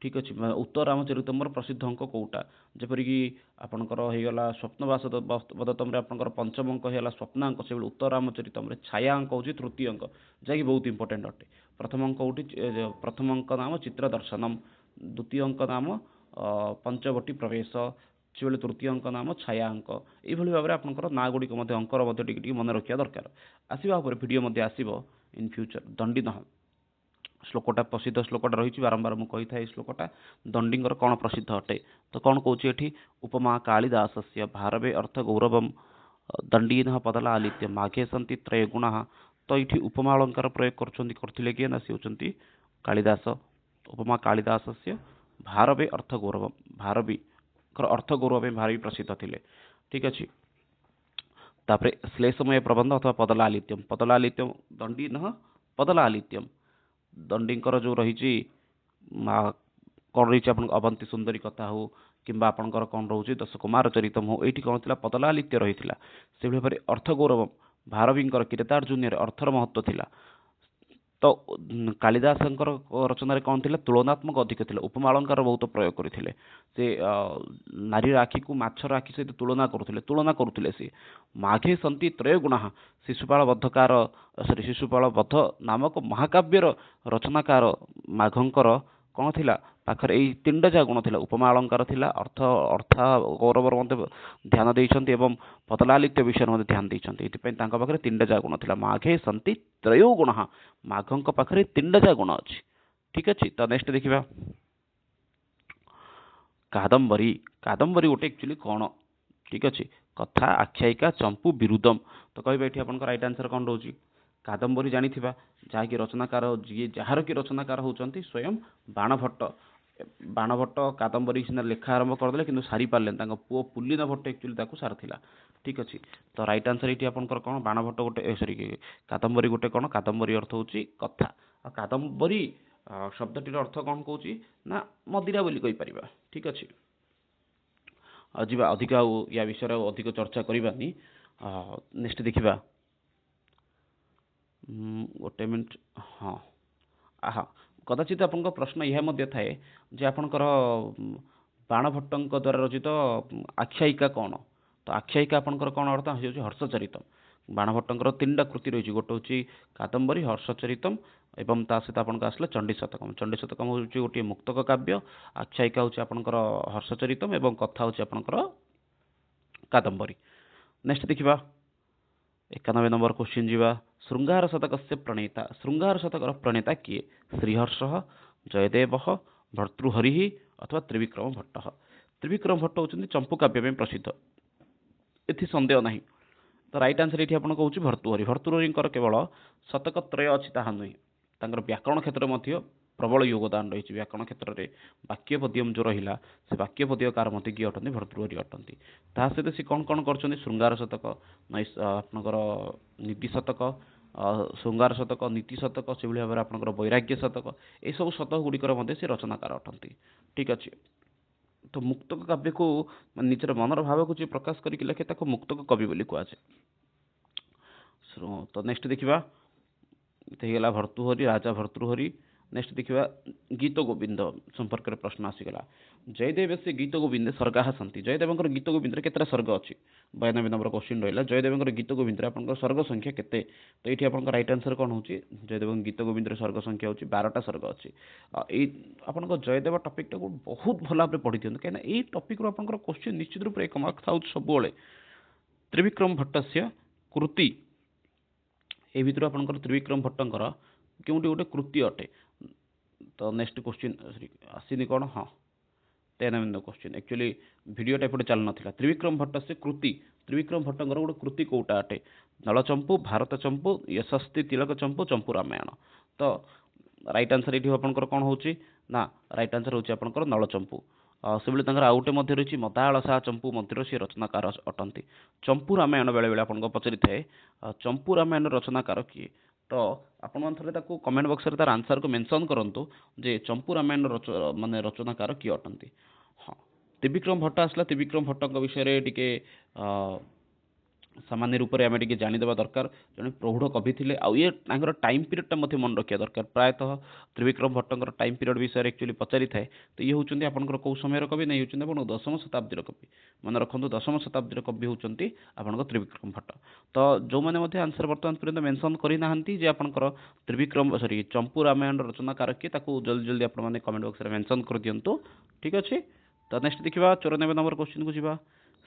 ठीक अच्छे, उत्तर रामचरितम प्रसिद्ध अंक कौटा, जपरिक आपंकर होगा स्वप्नवास बदतम आपंकर 5म अंक है स्वप्नांक, से उत्तर रामचरितम छाया अंक हूँ तृतीय अंक, जहाँकि बहुत इंपोर्टेंट अटे। प्रथम अंक उठी प्रथम अंक नाम चित्र दर्शनम, द्वितीय अंक नाम पंचवटी प्रवेश, से तृतीय अंक नाम छाया अंक। ये भाव में आपंकर ना गुड़िक अंकर टी मन रखा दरकार। आसवा भिडियो आसो इन फ्यूचर। दंडी श्लोकटा प्रसिद्ध श्लोकटा रही बारंबार मुझे कही श्लोकटा दंडींगर कौन प्रसिद्ध अटे। तो कौन कौची एठी उपमा कालिदासस्य भारवे अर्थ गौरवम दंडीन पदला आलित्य माघे सन्ति त्रय गुणा। तो ये उपमा अलंकार प्रयोग करथिले किए ना सी होचंती कालिदास। उपमा कालिदासस्य भारवे अर्थ गौरवम, भारवी अर्थ गौरव भारवी प्रसिद्ध थिले। ठीक अच्छे, तापरे श्लेषमय प्रबंध अथवा पदलालित्यम, पदलालित्यम दंडीन पदलालित्यम। दंडींकर जो रही कौन रही अवंती सुंदरी कथा हो कि आपंकर कौन रोचे दश कुमार चरितम हो, ये कौन थी पदलालित्य रही से भाव में अर्थ गौरव भारवींकर किरतार्जुन्यर अर्थर महत्व थिला। तो कालिदासंकर रचना कौन थी तुलनात्मक अधिक थिला, उपमा अलंकार बहुत प्रयोग करते से नारीर आखि को माछर आखि सहित तुलना करुले सी माघे सन्ति त्रय गुणा। शिशुपाल बद्धकार सॉरी शिशुपाल बद्ध नामक महाकाव्यर रचनाकार माघंकर कौन थिला पाखरे यही 3टा जहाँ गुण थिला, उपमा अलंकार थिला, अर्थ अर्था गौरवर ध्यान देइछन्ति एवं पदलालित्य विषय में ध्यान देइछन्ति। एथिपई तांका पाखरे 3टा जहाँ गुण थिला, माघे सन्ति त्रयो गुण, माघंक पाखरे 3टा जहाँ गुण अछि। ठीक अछि, तो नेक्स्ट देखिबा କାଦମ୍ବରୀ କାଦମ୍ବରୀ ଗୋଟେ ଆକ୍ଚୁଆଲି କ'ଣ? ଠିକ୍ ଅଛି, କଥା, ଆଖ୍ୟାୟିକା, ଚମ୍ପୁ, ବିରୁଦମ। ତ କହିବେ ଏଠି ଆପଣଙ୍କ ରାଇଟ୍ ଆନ୍ସର କ'ଣ ରହୁଛି? କାଦମ୍ବରୀ ଜାଣିଥିବା, ଯାହାକି ରଚନାକାର ଯିଏ ଯାହାର କି ରଚନାକାର ହେଉଛନ୍ତି ସ୍ୱୟଂ ବାଣଭଟ୍ଟ। ବାଣଭଟ୍ଟ କାଦମ୍ବରୀ ସିନା ଲେଖା ଆରମ୍ଭ କରିଦେଲେ କିନ୍ତୁ ସାରି ପାରିଲେନି, ତାଙ୍କ ପୁଅ ପୁଲିନ ଭଟ୍ଟ ଆକ୍ଚୁଆଲି ତାକୁ ସାରିଥିଲା। ଠିକ୍ ଅଛି, ତ ରାଇଟ୍ ଆନ୍ସର ଏଇଠି ଆପଣଙ୍କର କ'ଣ? ବାଣଭଟ୍ଟ ଗୋଟେ ସରି କାଦମ୍ବରୀ ଗୋଟେ କ'ଣ? କାଦମ୍ବରୀ ଅର୍ଥ ହେଉଛି କଥା। ଆଉ କାଦମ୍ବରୀ ଶବ୍ଦଟିର ଅର୍ଥ କ'ଣ କହୁଛି ନା ମଦିରା ବୋଲି କହିପାରିବା। ଠିକ୍ ଅଛି, ଆଉ ଯିବା ଅଧିକ ଆଉ ୟା ବିଷୟରେ ଆଉ ଅଧିକ ଚର୍ଚ୍ଚା କରିବାନି। ନେକ୍ସଟ ଦେଖିବା, ଗୋଟେ ମିନିଟ୍। ହଁ, କଦାଚିତ ଆପଣଙ୍କ ପ୍ରଶ୍ନ ଏହା ମଧ୍ୟ ଥାଏ ଯେ ଆପଣଙ୍କର ବାଣଭଟ୍ଟଙ୍କ ଦ୍ୱାରା ରଚିତ ଆଖ୍ୟାୟିକା କ'ଣ? ତ ଆଖ୍ୟାୟିକା ଆପଣଙ୍କର କ'ଣ ଅର୍ଥ ହେଉଛି? ହର୍ଷଚରିତ। ବାଣଭଟ୍ଟଙ୍କର ତିନିଟା କୃତି ରହିଛି, ଗୋଟେ ହେଉଛି କାଦମ୍ବରୀ, ହର୍ଷଚରିତମ୍ ଏବଂ ତା ସହିତ ଆପଣଙ୍କ ଆସିଲା ଚଣ୍ଡୀଶତକମ୍। ଚଣ୍ଡୀଶତକମ୍ ହେଉଛି ଗୋଟିଏ ମୁକ୍ତକ କାବ୍ୟ, ଆଖ୍ୟାୟିକା ହେଉଛି ଆପଣଙ୍କର ହର୍ଷଚରିତମ୍ ଏବଂ କଥା ହେଉଛି ଆପଣଙ୍କର କାଦମ୍ବରୀ। ନେକ୍ସଟ ଦେଖିବା 91 ନମ୍ବର କ୍ୱେଶ୍ଚିନ୍ ଯିବା। ଶୃଙ୍ଗାର ଶତକस्य ପ୍ରଣେତା, ଶୃଙ୍ଗାର ଶତକର ପ୍ରଣେତା କିଏ? ଶ୍ରୀହର୍ଷ, ଜୟଦେବ, ଭର୍ତ୍ତୃହରି ଅଥବା ତ୍ରିବିକ୍ରମ ଭଟ୍ଟ। ତ୍ରିବିକ୍ରମ ଭଟ୍ଟ ହେଉଛନ୍ତି ଚମ୍ପୁ କାବ୍ୟ ପାଇଁ ପ୍ରସିଦ୍ଧ, ଏଥି ସନ୍ଦେହ ନାହିଁ। ତ ରାଇଟ୍ ଆନ୍ସର ଏଠି ଆପଣ କହୁଛି ଭର୍ତ୍ତୃହରି। ଭର୍ତ୍ତୃହରିଙ୍କର କେବଳ ଶତକ ତ୍ରୟ ଅଛି ତାହା ନୁହେଁ, ତାଙ୍କର ବ୍ୟାକରଣ କ୍ଷେତ୍ରରେ ମଧ୍ୟ ପ୍ରବଳ ଯୋଗଦାନ ରହିଛି। ବ୍ୟାକରଣ କ୍ଷେତ୍ରରେ ବାକ୍ୟ ପଦ୍ୟମ ଯେଉଁ ରହିଲା, ସେ ବାକ୍ୟ ପଦ୍ୟକାର ମଧ୍ୟ କିଏ ଅଟନ୍ତି? ଭର୍ତ୍ତୃହରି ଅଟନ୍ତି। ତା ସହିତ ସେ କ'ଣ କ'ଣ କରିଛନ୍ତି? ଶୃଙ୍ଗାର ଶତକ, ଆପଣଙ୍କର ନୀତି ଶତକ, ଶୃଙ୍ଗାର ଶତକ, ନୀତି ଶତକ, ସେଭଳି ଭାବରେ ଆପଣଙ୍କର ବୈରାଗ୍ୟ ଶତକ, ଏସବୁ ଶତକ ଗୁଡ଼ିକର ମଧ୍ୟ ସେ ରଚନାକାର ଅଟନ୍ତି। ଠିକ୍ ଅଛି, ତ ମୁକ୍ତକ କାବ୍ୟକୁ ନିଜର ମନର ଭାବକୁ ଯିଏ ପ୍ରକାଶ କରିକି ଲେଖେ ତାକୁ ମୁକ୍ତକ କବି ବୋଲି କୁହାଯାଏ। ତ ନେକ୍ସଟ ଦେଖିବା, ହେଇଗଲା ଭର୍ତ୍ତୃହରି, ରାଜା ଭର୍ତ୍ତୃହରି। ନେକ୍ସଟ ଦେଖିବା ଗୀତ ଗୋବିନ୍ଦ ସମ୍ପର୍କରେ ପ୍ରଶ୍ନ ଆସିଗଲା। ଜୟଦେବ ସେ ଗୀତ ଗୋବିନ୍ଦେ ସ୍ୱର୍ଗାଃ ସନ୍ତି। ଜୟଦେବଙ୍କର ଗୀତ ଗୋବିନ୍ଦରେ କେତେଟା ସ୍ୱର୍ଗ ଅଛି? 92 ନମ୍ବର କ୍ୱେଶ୍ଚିନ୍ ରହିଲା, ଜୟଦେବଙ୍କର ଗୀତ ଗୋବିନ୍ଦରେ ଆପଣଙ୍କର ସ୍ୱର୍ଗ ସଂଖ୍ୟା କେତେ? ତ ଏଇଠି ଆପଣଙ୍କ ରାଇଟ୍ ଆନ୍ସର କ'ଣ ହେଉଛି? ଜୟଦେବଙ୍କ ଗୀତ ଗୋବିନ୍ଦରେ ସ୍ୱର୍ଗ ସଂଖ୍ୟା ହେଉଛି 12ଟା ସ୍ୱର୍ଗ ଅଛି। ଏଇ ଆପଣଙ୍କ ଜୟଦେବ ଟପିକଟାକୁ ବହୁତ ଭଲ ଭାବରେ ପଢ଼ି ଦିଅନ୍ତୁ, କାହିଁକିନା ଏଇ ଟପିକରୁ ଆପଣଙ୍କର କ୍ୱେଶ୍ଚିନ୍ ନିଶ୍ଚିତ ରୂପରେ 1 ମାର୍କ ଥାଉଛି ସବୁବେଳେ। ତ୍ରିବିକ୍ରମ ଭଟ୍ଟସ୍ୟ କୃତି, ଏ ଭିତରୁ ଆପଣଙ୍କର ତ୍ରିବିକ୍ରମ ଭଟ୍ଟଙ୍କର କେଉଁଠି ଗୋଟେ କୃତି ଅଟେ? ତ ନେକ୍ସଟ କ୍ୱେଶ୍ଚିନ୍ ଆସିନି କ'ଣ? ହଁ, 93 ନମ୍ବର କ୍ୱେଶ୍ଚିନ୍। ଆକ୍ଚୁଆଲି ଭିଡ଼ିଓଟା ଏପଟେ ଚାଲୁନଥିଲା। ତ୍ରିବିକ୍ରମ ଭଟ୍ଟ ସେ କୃତି, ତ୍ରିବିକ୍ରମ ଭଟ୍ଟଙ୍କର ଗୋଟେ କୃତି କେଉଁଟା ଅଟେ? ନଳଚମ୍ପୁ, ଭାରତ ଚମ୍ପୁ, ୟଶସ୍ତି ତିଳକ ଚମ୍ପୁ, ଚମ୍ପୁ ରାମାୟଣ। ତ ରାଇଟ୍ ଆନ୍ସର ଏଇଠି ଆପଣଙ୍କର କ'ଣ ହେଉଛି? ନା ରାଇଟ୍ ଆନ୍ସର ହେଉଛି ଆପଣଙ୍କର ନଳଚମ୍ପୁ। ସେଭଳି ତାଙ୍କର ଆଉ ଗୋଟେ ମଧ୍ୟ ରହିଛି ମଦାଳ ଶାହା ଚମ୍ପୁ, ମଧ୍ୟର ସେ ରଚନାକାର ଅଟନ୍ତି। ଚମ୍ପୁ ରାମାୟଣ ବେଳେବେଳେ ଆପଣଙ୍କ ପଚାରିଥାଏ, ଚମ୍ପୁ ରାମାୟଣ ରଚନାକାର କିଏ? ତ ଆପଣମାନେ ଥରେ ତାକୁ କମେଣ୍ଟ ବକ୍ସରେ ତାର ଆନ୍ସରକୁ ମେନସନ୍ କରନ୍ତୁ ଯେ ଚମ୍ପୁ ରାମାୟଣ ମାନେ ରଚନାକାର କିଏ ଅଟନ୍ତି। ହଁ, ତ୍ରିବିକ୍ରମ ଭଟ୍ଟ ଆସିଲା। ତ୍ରିବିକ୍ରମ ଭଟ୍ଟଙ୍କ ବିଷୟରେ ଟିକେ ସାମାନ୍ୟ ରୂପରେ ଆମେ ଟିକେ ଜାଣିଦେବା ଦରକାର। ଜଣେ ପ୍ରୌଢ଼ କବି ଥିଲେ, ଆଉ ଇଏ ତାଙ୍କର ଟାଇମ୍ ପିରିୟଡ଼ଟା ମଧ୍ୟ ମନେ ରଖିବା ଦରକାର। ପ୍ରାୟତଃ ତ୍ରିବିକ୍ରମ ଭଟ୍ଟଙ୍କର ଟାଇମ୍ ପିରିୟଡ଼ ବିଷୟରେ ଆକ୍ଚୁଆଲି ପଚାରିଥାଏ। ତ ଇଏ ହେଉଛନ୍ତି ଆପଣଙ୍କର କେଉଁ ସମୟର କବି? ନା ଇଏ ହେଉଛନ୍ତି ଆପଣଙ୍କ 10ମ ଶତାବ୍ଦୀର କବି। ମନେ ରଖନ୍ତୁ, 10ମ ଶତାବ୍ଦୀର କବି ହେଉଛନ୍ତି ଆପଣଙ୍କ ତ୍ରିବିକ୍ରମ ଭଟ୍ଟ। ତ ଯେଉଁମାନେ ମଧ୍ୟ ଆନ୍ସର ବର୍ତ୍ତମାନ ପର୍ଯ୍ୟନ୍ତ ମେନସନ୍ କରିନାହାନ୍ତି ଯେ ଆପଣଙ୍କର ଚମ୍ପୁ ରାମାୟଣ ରଚନାକାର କିଏ, ତାକୁ ଜଲ୍ଦି ଜଲ୍ଦି ଆପଣମାନେ କମେଣ୍ଟ ବକ୍ସରେ ମେନସନ୍ କରିଦିଅନ୍ତୁ। ଠିକ୍ ଅଛି, ତ ନେକ୍ସଟ ଦେଖିବା 94 ନମ୍ବର କ୍ୱେଶ୍ଚିନ୍କୁ ଯିବା।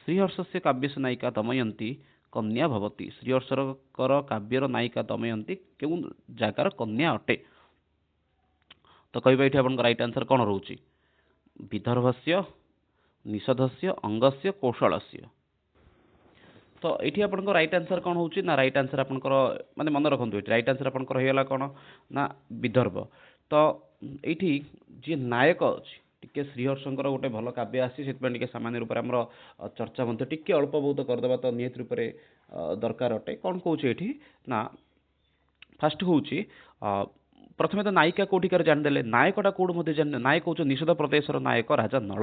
ଶ୍ରୀହର୍ଷସ୍ୟ କାବ୍ୟସ୍ୟ ନାୟିକା ଦମୟନ୍ତୀ କନ୍ୟା ଭବତି। ଶ୍ରୀହର୍ଷଙ୍କର କାବ୍ୟର ନାୟିକା ଦମୟନ୍ତୀ କେଉଁ ଜାଗାର କନ୍ୟା ଅଟେ? ତ କହିବା ଏଇଠି ଆପଣଙ୍କ ରାଇଟ୍ ଆନ୍ସର କ'ଣ ରହୁଛି? ବିଦର୍ଭସ୍ୟ, ନିଷଧସ୍ୟ, ଅଙ୍ଗସ୍ୟ, କୌଶଳସ୍ୟ। ତ ଏଇଠି ଆପଣଙ୍କ ରାଇଟ୍ ଆନ୍ସର କ'ଣ ହେଉଛି? ନା ରାଇଟ୍ ଆନ୍ସର ଆପଣଙ୍କର ମାନେ ମନେ ରଖନ୍ତୁ, ଏଇଠି ରାଇଟ୍ ଆନ୍ସର ଆପଣଙ୍କର ହେଇଗଲା କ'ଣ? ନା ବିଦର୍ଭ। ତ ଏଇଠି ଯିଏ ନାୟକ ଅଛି, ଟିକେ ଶ୍ରୀହର୍ଷଙ୍କର ଗୋଟେ ଭଲ କାବ୍ୟ ଆସିଛି, ସେଥିପାଇଁ ଟିକେ ସାମାନ୍ୟ ରୂପରେ ଆମର ଚର୍ଚ୍ଚା ମଧ୍ୟ ଟିକେ ଅଳ୍ପ ବହୁତ କରିଦେବା ତ ନିହାତି ରୂପରେ ଦରକାର ଅଟେ। କ'ଣ କହୁଛି ଏଠି? ନା ଫାଷ୍ଟ ହେଉଛି ପ୍ରଥମେ ତ ନାୟିକା କେଉଁଠିକାର ଜାଣିଦେଲେ, ନାୟକଟା କେଉଁଠୁ ମଧ୍ୟ ଜାଣିଲେ। ନାୟକ ହେଉଛନ୍ତି ନିଷଧ ପ୍ରଦେଶର ନାୟକ ରାଜା ନଳ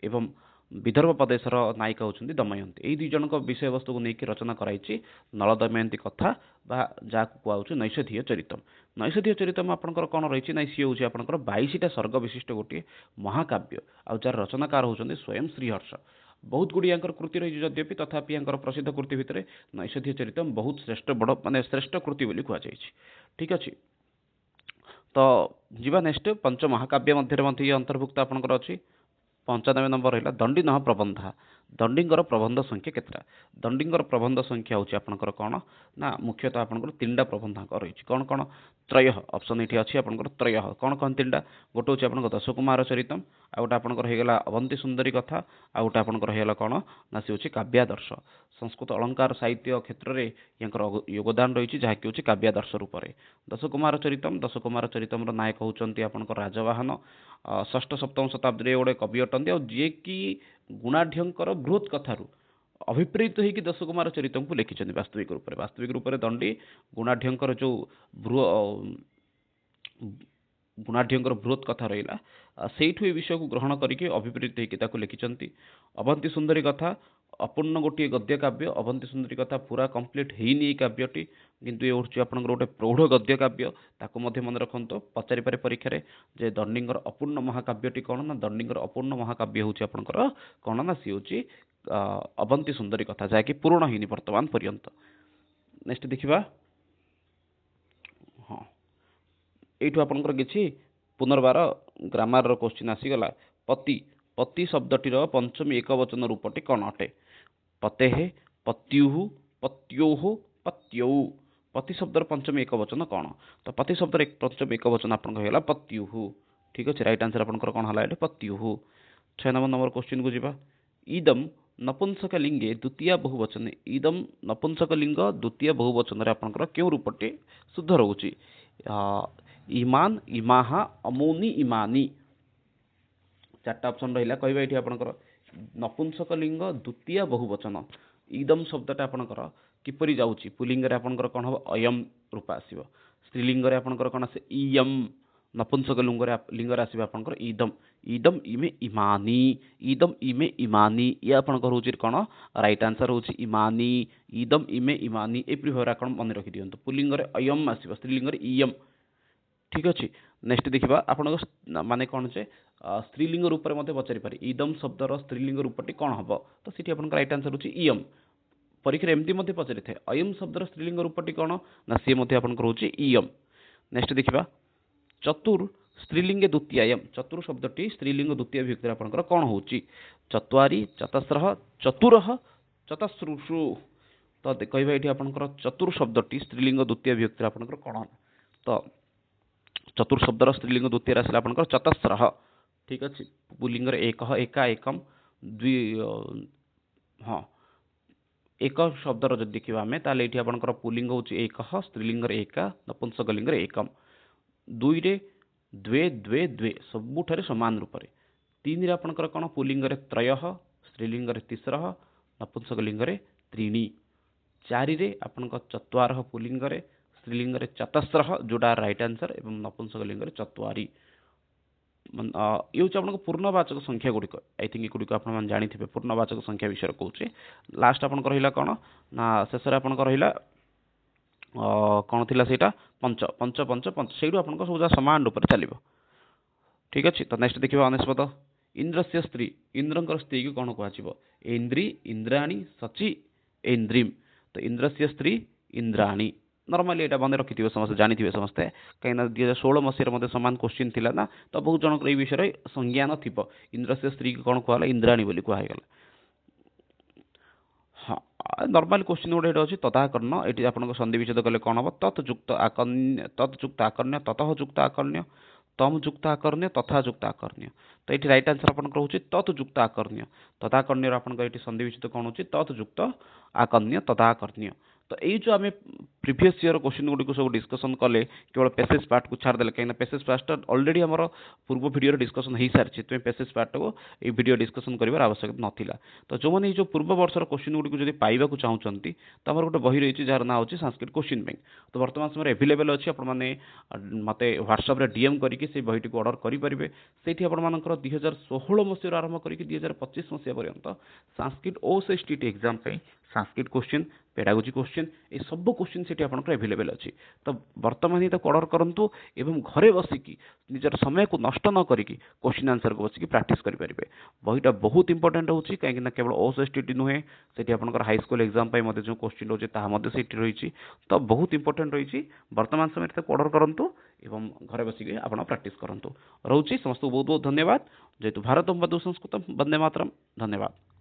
ଏବଂ ବିଦର୍ଭ ପ୍ରଦେଶର ନାୟିକା ହେଉଛନ୍ତି ଦମୟନ୍ତୀ। ଏଇ ଦୁଇ ଜଣଙ୍କ ବିଷୟବସ୍ତୁକୁ ନେଇକି ରଚନା କରାଯାଇଛି ନଳ ଦମୟନ୍ତୀ କଥା, ବା ଯାହାକୁ କୁହାଯାଉଛି ନୈଷଧୀୟ ଚରିତମ୍। ନୈଷଧୀୟ ଚରିତମ୍ ଆପଣଙ୍କର କ'ଣ ରହିଛି? ନା ସିଏ ହେଉଛି ଆପଣଙ୍କର 22ଟା ସ୍ୱର୍ଗ ବିଶିଷ୍ଟ ଗୋଟିଏ ମହାକାବ୍ୟ, ଆଉ ଯାହାର ରଚନାକାର ହେଉଛନ୍ତି ସ୍ୱୟଂ ଶ୍ରୀହର୍ଷ। ବହୁତ ଗୁଡ଼ିଏ ୟାଙ୍କର କୃତି ରହିଛି ଯଦ୍ୟପି, ତଥାପି ୟାଙ୍କର ପ୍ରସିଦ୍ଧ କୃତି ଭିତରେ ନୈଷଧୀୟ ଚରିତମ୍ ବହୁତ ବଡ଼ ମାନେ ଶ୍ରେଷ୍ଠ କୃତି ବୋଲି କୁହାଯାଇଛି। ଠିକ୍ ଅଛି, ତ ଯିବା ନେକ୍ସଟ ପଞ୍ଚମହାକାବ୍ୟ ମଧ୍ୟରେ ମଧ୍ୟ ଇଏ ଅନ୍ତର୍ଭୁକ୍ତ ଆପଣଙ୍କର ଅଛି। 95 ନମ୍ବର ରହିଲା ଦଣ୍ଡିନଃ ପ୍ରବନ୍ଧା। ଦଣ୍ଡିଙ୍କର ପ୍ରବନ୍ଧ ସଂଖ୍ୟା କେତେଟା? ଦଣ୍ଡିଙ୍କର ପ୍ରବନ୍ଧ ସଂଖ୍ୟା ହେଉଛି ଆପଣଙ୍କର କ'ଣ ନା ମୁଖ୍ୟତଃ ଆପଣଙ୍କର ତିନିଟା ପ୍ରବନ୍ଧାଙ୍କ ରହିଛି। କ'ଣ କ'ଣ? ତ୍ରୟ, ଅପସନ୍ ଏଠି ଅଛି ଆପଣଙ୍କର ତ୍ରୟ। କ'ଣ କ'ଣ ତିନିଟା? ଗୋଟେ ହେଉଛି ଆପଣଙ୍କ ଦଶକୁମାର ଚରିତମ୍, ଆଉ ଗୋଟେ ଆପଣଙ୍କର ହେଇଗଲା ଅବନ୍ତୀ ସୁନ୍ଦରୀ କଥା, ଆଉ ଗୋଟେ ଆପଣଙ୍କର ହେଇଗଲା କ'ଣ ନା ସେ ହେଉଛି କାବ୍ୟାଦର୍ଶ। ସଂସ୍କୃତ ଅଳଙ୍କାର ସାହିତ୍ୟ କ୍ଷେତ୍ରରେ ୟାଙ୍କର ଯୋଗଦାନ ରହିଛି ଯାହାକି ହେଉଛି କାବ୍ୟାଦର୍ଶ ରୂପରେ। ଦଶକୁମାର ଚରିତମ୍ର ନାୟକ ହେଉଛନ୍ତି ଆପଣଙ୍କର ରାଜବାହନ, ଷଷ୍ଠ ସପ୍ତମ ଶତାବ୍ଦୀରେ ଗୋଟେ କବି ଅଟନ୍ତି, ଆଉ ଯିଏକି ଗୁଣାଢ୍ୟଙ୍କର ବୃହତ୍ କଥାରୁ ଅଭିପ୍ରେତ ହେଇକି ଦଶକୁମାର ଚରିତମ୍କୁ ଲେଖିଛନ୍ତି ବାସ୍ତବିକ ରୂପରେ ଦଣ୍ଡି ଗୁଣାଢ୍ୟଙ୍କର ଯେଉଁ ଗୁଣାଢ୍ୟଙ୍କର ବୃହତ୍ କଥା ରହିଲା ସେଇଠୁ ଏ ବିଷୟକୁ ଗ୍ରହଣ କରିକି ଅଭିପ୍ରେତ ହେଇକି ତାକୁ ଲେଖିଛନ୍ତି। ଅବନ୍ତୀ ସୁନ୍ଦରୀ କଥା ଅପୂର୍ଣ୍ଣ ଗୋଟିଏ ଗଦ୍ୟ କାବ୍ୟ। ଅବନ୍ତୀ ସୁନ୍ଦରୀ କଥା ପୁରା କମ୍ପ୍ଲିଟ୍ ହେଇନି ଏଇ କାବ୍ୟଟି, କିନ୍ତୁ ଏ ହେଉଛି ଆପଣଙ୍କର ଗୋଟେ ପ୍ରୌଢ଼ ଗଦ୍ୟ କାବ୍ୟ। ତାକୁ ମଧ୍ୟ ମନେ ରଖନ୍ତୁ, ପଚାରିପାରେ ପରୀକ୍ଷାରେ ଯେ ଦଣ୍ଡିଙ୍କର ଅପୂର୍ଣ୍ଣ ମହାକାବ୍ୟଟି କ'ଣ ନା ଦଣ୍ଡିଙ୍କର ଅପୂର୍ଣ୍ଣ ମହାକାବ୍ୟ ହେଉଛି ଆପଣଙ୍କର କ'ଣ ନା ସିଏ ହେଉଛି ଅବନ୍ତୀ ସୁନ୍ଦରୀ କଥା, ଯାହାକି ପୂରଣ ହେଇନି ବର୍ତ୍ତମାନ ପର୍ଯ୍ୟନ୍ତ। ନେକ୍ସଟ ଦେଖିବା, ହଁ ଏଇଠୁ ଆପଣଙ୍କର କିଛି ପୁନର୍ବାର ଗ୍ରାମାରର କ୍ୱେଶ୍ଚିନ୍ ଆସିଗଲା। ପତି ଶବ୍ଦଟିର ପଞ୍ଚମୀ ଏକବଚନ ରୂପଟି କ'ଣ ଅଟେ? ପତେଃ, ପତ୍ୟୁଃ, ପତ୍ୟୋଃ, ପତ୍ୟୌ। ପତି ଶବ୍ଦର ପଞ୍ଚମୀ ଏକବଚନ କ'ଣ? ତ ପତି ଶବ୍ଦର ପଞ୍ଚମୀ ଏକବଚନ ଆପଣଙ୍କ ହେଇଗଲା ପତ୍ୟୁଃ। ଠିକ୍ ଅଛି, ରାଇଟ୍ ଆନ୍ସର ଆପଣଙ୍କର କ'ଣ ହେଲା ଏଠି? ପତ୍ୟୁଃ। 6 ନମ୍ବର କ୍ୱେଶ୍ଚିନ୍କୁ ଯିବା। ଇଦମ୍ ନପୁଂସକଲିଙ୍ଗେ ଦ୍ୱିତୀୟ ବହୁବଚନେ। ଇଦମ୍ ନପୁଂସକଲିଙ୍ଗ ଦ୍ୱିତୀୟ ବହୁବଚନରେ ଆପଣଙ୍କର କେଉଁ ରୂପଟି ଶୁଦ୍ଧ ରହୁଛି? ଇମାନ୍, ଇମାହା, ଅମୌନି, ଇମାନି। 4ଟା ଅପସନ୍ ରହିଲା, କହିବା ଏଠି ଆପଣଙ୍କର ନପୁଂସକଲିଙ୍ଗ ଦ୍ୱିତୀୟ ବହୁବଚନ ଇଦମ୍ ଶବ୍ଦଟା ଆପଣଙ୍କର କିପରି ଯାଉଛି? ପୁଲିଙ୍ଗରେ ଆପଣଙ୍କର କ'ଣ ହେବ? ଅୟମ୍ ରୂପ ଆସିବ। ସ୍ତ୍ରୀଲିଙ୍ଗରେ ଆପଣଙ୍କର କ'ଣ ଆସେ? ଇୟମ୍। ନପୁଂସକ ଲିଙ୍ଗରେ ଆସିବ ଆପଣଙ୍କର ଇଦମ୍। ଇଦମ୍ ଇମେ ଇମାନି। ଇଦମ୍ ଇମେ ଇମାନି, ଇଏ ଆପଣଙ୍କର ହେଉଛି କ'ଣ? ରାଇଟ୍ ଆନ୍ସର ହେଉଛି ଇମାନି। ଇଦମ୍ ଇମେ ଇମାନି, ଏପରି ଭାବରେ ଆପଣ ମନେ ରଖିଦିଅନ୍ତୁ। ପୁଲିଙ୍ଗରେ ଅୟମ୍ ଆସିବ, ସ୍ତ୍ରୀଲିଙ୍ଗରେ ଇୟମ୍। ଠିକ୍ ଅଛି, ନେକ୍ସଟ ଦେଖିବା ଆପଣଙ୍କ ମାନେ କ'ଣ ଯେ ସ୍ତ୍ରୀଲିଙ୍ଗ ରୂପରେ ମଧ୍ୟ ପଚାରିପାରେ ଇଦମ୍ ଶବ୍ଦର ସ୍ତ୍ରୀଲିଙ୍ଗ ରୂପଟି କ'ଣ ହେବ? ତ ସେଠି ଆପଣଙ୍କ ରାଇଟ୍ ଆନ୍ସର ହେଉଛି ଇୟମ୍। ପରୀକ୍ଷାରେ ଏମିତି ମଧ୍ୟ ପଚାରିଥାଏ ଅୟମ୍ ଶବ୍ଦର ସ୍ତ୍ରୀଲିଙ୍ଗ ରୂପଟି କ'ଣ ନା ସିଏ ମଧ୍ୟ ଆପଣଙ୍କର ହେଉଛି ଇୟମ୍। ନେକ୍ସଟ ଦେଖିବା ଚତୁର୍ ସ୍ତ୍ରୀଲିଙ୍ଗେ ଦ୍ୱିତୀୟାୟମ୍। ଚତୁର୍ ଶବ୍ଦଟି ସ୍ତ୍ରୀଲିଙ୍ଗ ଦ୍ୱିତୀୟ ବିଭକ୍ତିରେ ଆପଣଙ୍କର କ'ଣ ହେଉଛି? ଚତ୍ୱାରି, ଚତସ୍ରଃ, ଚତୁରଃ, ଚତସ୍ରୁଷୁ। ତ କହିବା ଏଠି ଆପଣଙ୍କର ଚତୁର୍ ଶବ୍ଦଟି ସ୍ତ୍ରୀଲିଙ୍ଗ ଦ୍ୱିତୀୟ ବିଭକ୍ତିରେ ଆପଣଙ୍କର କ'ଣ? ତ ଚତୁର୍ ଶବ୍ଦର ସ୍ତ୍ରୀଲିଙ୍ଗ ଦ୍ୱିତୀୟରେ ଆସିଲା ଆପଣଙ୍କର ଚତସ୍ରଃ। ଠିକ୍ ଅଛି, ପୁଲିଙ୍ଗରେ ଏକଃ, ଏକା, ଏକମ୍, ହଁ ଏକ ଶବ୍ଦର ଯଦି ଦେଖିବା ଆମେ ତାହେଲେ ଏଠି ଆପଣଙ୍କର ପୁଲିଙ୍ଗ ହେଉଛି ଏକଃ, ସ୍ତ୍ରୀଲିଙ୍ଗରେ ଏକା, ନପୁଂସକଲିଙ୍ଗରେ ଏକମ୍। 2ରେ ଦ୍ୱେ, ଦ୍ୱେ, ଦ୍ୱେ ସବୁଠାରେ ସମାନ ରୂପରେ। 3ରେ ଆପଣଙ୍କର କ'ଣ? ପୁଲିଙ୍ଗରେ ତ୍ରୟଃ, ସ୍ତ୍ରୀଲିଙ୍ଗରେ ତିସ୍ରଃ, ନପୁଂସକଲିଙ୍ଗରେ ତ୍ରୀଣି। 4ରେ ଆପଣଙ୍କ ଚତ୍ୱାରଃ ପୁଲିଙ୍ଗରେ, ସ୍ତ୍ରୀଲିଙ୍ଗରେ ଚତସ୍ରଃ ଯୋଉଟା ରାଇଟ୍ ଆନ୍ସର, ଏବଂ ନପୁଂସକଲିଙ୍ଗରେ ଚତ୍ୱାରି। ଇଏ ହେଉଛି ଆପଣଙ୍କ ପୂର୍ଣ୍ଣବାଚକ ସଂଖ୍ୟା ଗୁଡ଼ିକ। ଆଇ ଥିଙ୍କ ଏଗୁଡ଼ିକ ଆପଣମାନେ ଜାଣିଥିବେ, ପୂର୍ଣ୍ଣବାଚକ ସଂଖ୍ୟା ବିଷୟରେ କହୁଛି। ଲାଷ୍ଟ ଆପଣଙ୍କର ରହିଲା କ'ଣ ନା ଶେଷରେ ଆପଣଙ୍କର ରହିଲା କ'ଣ ଥିଲା ସେଇଟା? ପଞ୍ଚ। ସେଇଠୁ ଆପଣଙ୍କ ସବୁ ଯାକ ସମାନ ରୂପରେ ଚାଲିବ। ଠିକ୍ ଅଛି, ତ ନେକ୍ସଟ ଦେଖିବା ଅନେଶ୍ୱତ। ଇନ୍ଦ୍ରସ୍ୟ ସ୍ତ୍ରୀ, ଇନ୍ଦ୍ରଙ୍କର ସ୍ତ୍ରୀକୁ କ'ଣ କୁହାଯିବ? ଇନ୍ଦ୍ରୀ, ଇନ୍ଦ୍ରାଣୀ, ସଚି, ଇନ୍ଦ୍ରୀମ୍। ତ ଇନ୍ଦ୍ରସ୍ୟ ସ୍ତ୍ରୀ ଇନ୍ଦ୍ରାଣୀ। ନର୍ମାଲି ଏଇଟା ମନେ ରଖିଥିବେ ସମସ୍ତେ, ଜାଣିଥିବେ ସମସ୍ତେ, କାହିଁକିନା 2016 ମସିହାରେ ମଧ୍ୟ ସମାନ କ୍ୱେଶ୍ଚିନ୍ ଥିଲା ନା, ତ ବହୁତ ଜଣଙ୍କର ଏଇ ବିଷୟରେ ସଂଜ୍ଞାନ ଥିବ। ଇନ୍ଦ୍ରସ୍ୟ ସ୍ତ୍ରୀକୁ କ'ଣ କୁହାଗଲା? ଇନ୍ଦ୍ରାଣୀ ବୋଲି କୁହାଗଲା। ହଁ, ନର୍ମାଲ କ୍ୱେଶ୍ଚିନ୍ ଗୋଟେ ଏଠି ଅଛି ତଦାକର୍ଣ୍ଣ। ଏଠି ଆପଣଙ୍କ ସନ୍ଧି ବିଚ୍ଛେଦ କଲେ କ'ଣ ହେବ? ତତ୍ ଯୁକ୍ତ ଆକର୍ଣ୍ଣ୍ୟ, ତତଃ ଯୁକ୍ତ ଆକର୍ଣ୍ଣ୍ୟ, ତମ୍ ଯୁକ୍ତ ଆକର୍ଣ୍ଣ୍ୟ, ତଥା ଯୁକ୍ତ ଆକର୍ଣ୍ଣ୍ୟ। ତ ଏଠି ରାଇଟ୍ ଆନ୍ସର ଆପଣଙ୍କର ହେଉଛି ତତ୍ ଯୁକ୍ତ ଆକର୍ଣ୍ଣ୍ୟ। ତଦାକର୍ଣ୍ଣ୍ୟର ଆପଣଙ୍କର ଏଠି ସନ୍ଧି ବିଚ୍ଛେଦ କ'ଣ ହେଉଛି? ତତ୍ ଯୁକ୍ତ ଆକର୍ଣ୍ଣ୍ୟ, ତଦାକର୍ଣ୍ଣ୍ୟ। ତ ଏଇ ଯେଉଁ ଆମେ ପ୍ରିଭିୟସ୍ ଇୟର କ୍ୱେଶ୍ଚିନ୍ ଗୁଡ଼ିକୁ ସବୁ ଡିସ୍କସନ୍ କଲେ କେବଳ ପେସେଜ୍ ପାର୍ଟକୁ ଛାଡ଼ିଦେଲେ, କାହିଁକିନା ପେସେଜ୍ ପାର୍ଟଟା ଅଲରେଡ଼ି ଆମର ପୂର୍ବ ଭିଡ଼ିଓରେ ଡିସ୍କସନ୍ ହେଇସାରିଛି, ସେଥିପାଇଁ ପେସେଜ୍ ପାର୍ଟଟାକୁ ଏଇ ଭିଡ଼ିଓ ଡିସ୍କସନ୍ କରିବାର ଆବଶ୍ୟକତା ନଥିଲା। ତ ଯେଉଁମାନେ ଏଇ ଯେଉଁ ପୂର୍ବ ବର୍ଷର କ୍ୱେଶ୍ଚିନ୍ ଗୁଡ଼ିକୁ ଯଦି ପାଇବାକୁ ଚାହୁଁଛନ୍ତି ତ ଆମର ଗୋଟେ ବହି ରହିଛି ଯାହାର ନାଁ ହେଉଛି ସାଂସ୍କ୍ରିଟ୍ କ୍ୱେଶ୍ଚିନ୍ ବ୍ୟାଙ୍କ। ତ ବର୍ତ୍ତମାନ ସମୟରେ ଆଭେଲେବଲ୍ ଅଛି, ଆପଣମାନେ ମୋତେ ହ୍ୱାଟ୍ସଆପ୍ରେ DM କରିକି ସେଇ ବହିଟିକୁ ଅର୍ଡ଼ର କରିପାରିବେ। ସେଇଠି ଆପଣମାନଙ୍କର 2016 ମସିହାରୁ ଆରମ୍ଭ କରିକି 2025 ମସିହା ପର୍ଯ୍ୟନ୍ତ ସାଂସ୍କ୍ରିଟ୍ OSTT ଏକ୍ଜାମ୍ ପାଇଁ ସାଂସ୍କ୍ରିଟ୍ କ୍ୱେଶ୍ଚିନ୍, ପେଡାଗୋଜି କ୍ୱେଶ୍ଚିନ୍, ଏ ସବୁ କ୍ୱେଶ୍ଚିନ୍ ସେଠି ଆପଣଙ୍କର ଆଭେଲେବଲ୍ ଅଛି। ତ ବର୍ତ୍ତମାନ ହିଁ ତାକୁ ଅର୍ଡ଼ର କରନ୍ତୁ ଏବଂ ଘରେ ବସିକି ନିଜର ସମୟକୁ ନଷ୍ଟ ନ କରିକି କ୍ୱେଶ୍ଚିନ୍ ଆନ୍ସରକୁ ବସିକି ପ୍ରାକ୍ଟିସ୍ କରିପାରିବେ। ବହିଟା ବହୁତ ଇମ୍ପୋର୍ଟାଣ୍ଟ ହେଉଛି, କାହିଁକିନା କେବଳ OSTT ନୁହେଁ, ସେଠି ଆପଣଙ୍କର ହାଇସ୍କୁଲ ଏକ୍ଜାମ୍ ପାଇଁ ମଧ୍ୟ ଯେଉଁ କ୍ୱେଶ୍ଚିନ୍ ରହୁଛି ତାହା ମଧ୍ୟ ସେଠି ରହିଛି। ତ ବହୁତ ଇମ୍ପୋର୍ଟାଣ୍ଟ ରହିଛି। ବର୍ତ୍ତମାନ ସମୟରେ ତାକୁ ଅର୍ଡ଼ର କରନ୍ତୁ ଏବଂ ଘରେ ବସିକି ଆପଣ ପ୍ରାକ୍ଟିସ୍ କରନ୍ତୁ। ରହୁଛି, ସମସ୍ତଙ୍କୁ ବହୁତ ବହୁତ ଧନ୍ୟବାଦ। ଯେହେତୁ ଭାରତଂ ବନ୍ଦେ ସଂସ୍କୃତଂ, ବନ୍ଦେ ମାତରମ୍। ଧନ୍ୟବାଦ।